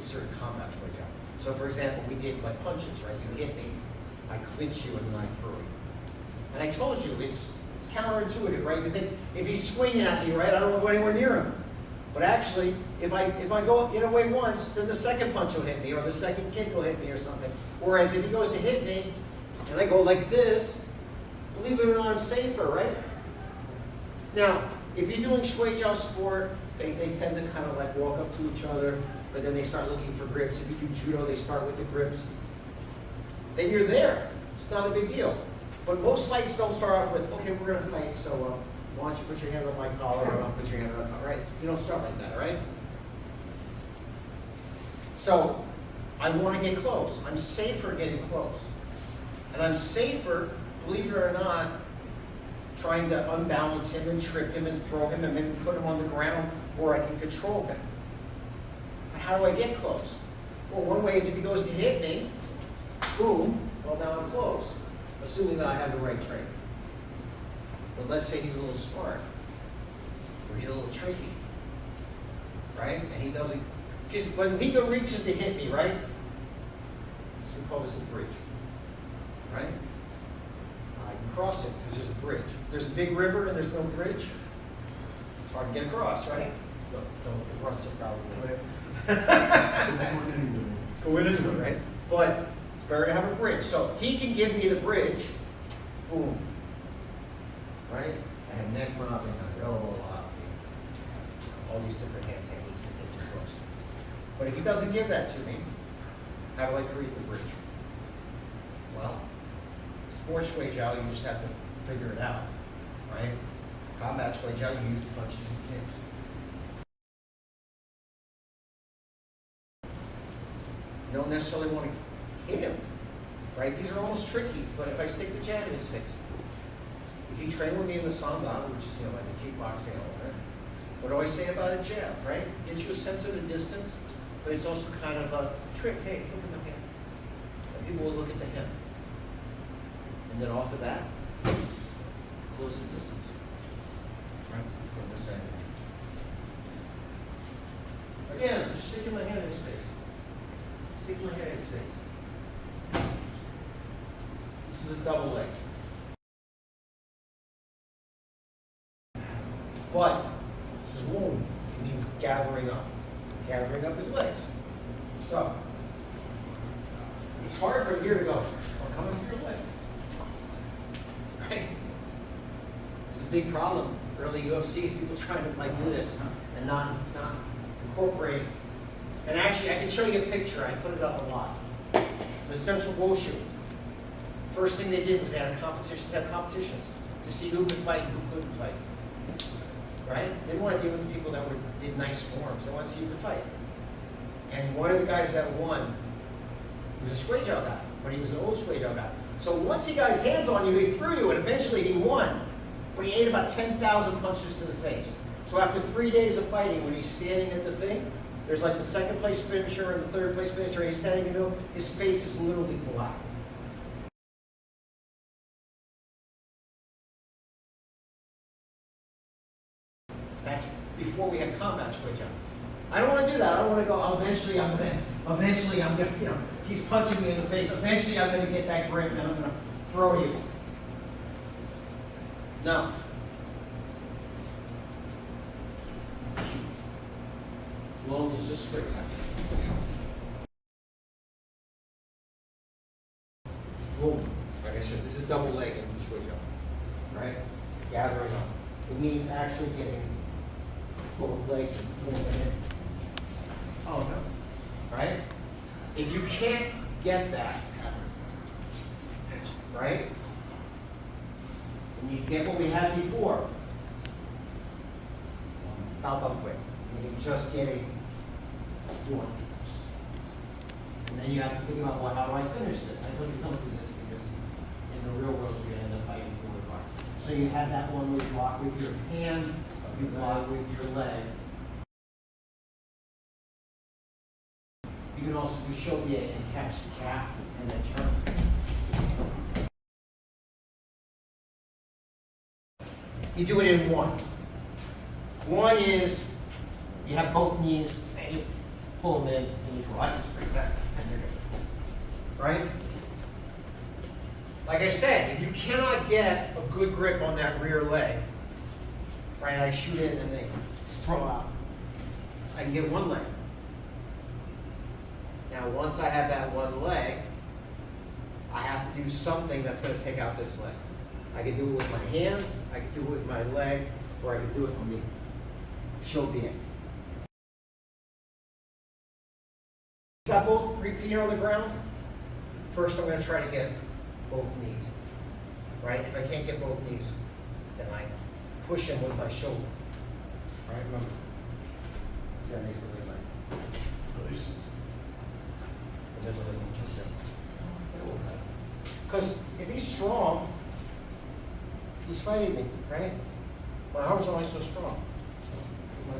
considered combat Shuai Jiao. So for example, we did like punches, right? You hit me, I clinch you, and then I throw you. And I told you, it's counterintuitive, right? You think, if he's swinging at me, right, I don't want to go anywhere near him. But actually, if I go get away once, then the second punch will hit me, or the second kick will hit me, or something. Whereas if he goes to hit me, and I go like this, believe it or not, I'm safer, right? Now, if you're doing Shuai Jiao sport, they tend to kind of like walk up to each other, but then they start looking for grips. If you do judo, they start with the grips. Then you're there. It's not a big deal. But most fights don't start off with, okay, we're going to fight, so why don't you put your hand on my collar, or I'll put your hand on my collar, right? You don't start like that, right? So, I want to get close. I'm safer getting close. And I'm safer, believe it or not, trying to unbalance him and trip him and throw him and maybe put him on the ground where I can control him. But how do I get close? Well, one way is if he goes to hit me, boom, well now I'm close, assuming that I have the right training. But let's say he's a little smart, or he's a little tricky, right? And he doesn't, because when he reaches to hit me, right? So we call this a bridge, right? I can cross it because there's a bridge. There's a big river and there's no bridge. It's hard to get across, right? Don't run so probably. Go into it, right? But it's better to have a bridge. So he can give me the bridge, boom. Right? I have neck mopping, I have elbow locking, all these different hand techniques to get too close. But if he doesn't give that to me, how do I create the bridge? Well, sports Shuai Jiao, you just have to figure it out, right? Combat Shuai Jiao, you use the punches and kicks. You don't necessarily want to hit him, right? These are almost tricky, but if I stick the jab in his face, if you train with me in the Sangha, which is like the kickboxing element, what do I say about a jab, right? Gives you a sense of the distance, but it's also kind of a trick. Hey, look at the hand. And people will look at the hand. And then off of that, close the distance. Right? From the same. Again, I'm just sticking my hand in his face. Sticking my hand in his face. This is a double leg. But this is wound. It means gathering up his legs. So it's hard from here to go, I'm coming for your leg. Right? It's a big problem. Early UFC is people trying to like do this and not incorporate. And actually, I can show you a picture. I put it up a lot. The Central Wushu. First thing they did was they had competitions to see who could fight and who couldn't fight. Right? They didn't want to deal with the people that did nice forms. They wanted to see who could fight. And one of the guys that won was a Shuai Jiao guy, but he was an old Shuai Jiao guy. So once he got his hands on you, he threw you, and eventually he won. But he ate about 10,000 punches to the face. So after 3 days of fighting, when he's standing at the thing, there's like the second place finisher and the third place finisher, and he's standing in the middle, his face is literally black. That's before we had combat Shuai Jiao. I don't want to do that. I don't want to go, eventually I'm going to, you know, he's punching me in the face. Eventually I'm going to get that grip and I'm going to throw you. No. Long is just straight. Boom. Like I said, this is double leg in Shuai Jiao. Right? Gathering up. It means actually getting both legs and pulling them in. Oh no. Right? If you can't get that, right? And you get what we had before. Out quick. Meaning just getting one. And then you have to think about, well, how do I finish this? I told you to come through this because in the real world you're going to end up fighting forward bar. So you have that one where you block with your hand, you block with your leg. You can also do shogi and catch the calf and then turn. You do it in one. One is you have both knees and you pull him in, and you draw. I can spring back, and you're good. Right? Like I said, if you cannot get a good grip on that rear leg, right, I shoot in and they sprawl out. I can get one leg. Now, once I have that one leg, I have to do something that's going to take out this leg. I can do it with my hand, I can do it with my leg, or I can do it with me. Show bien. Got both feet on the ground. First, I'm going to try to get both knees. Right? If I can't get both knees, then I push him with my shoulder. All right, remember. See that makes me really fine. Nice. Because if he's strong, he's fighting me, right? My arms are only so strong. So,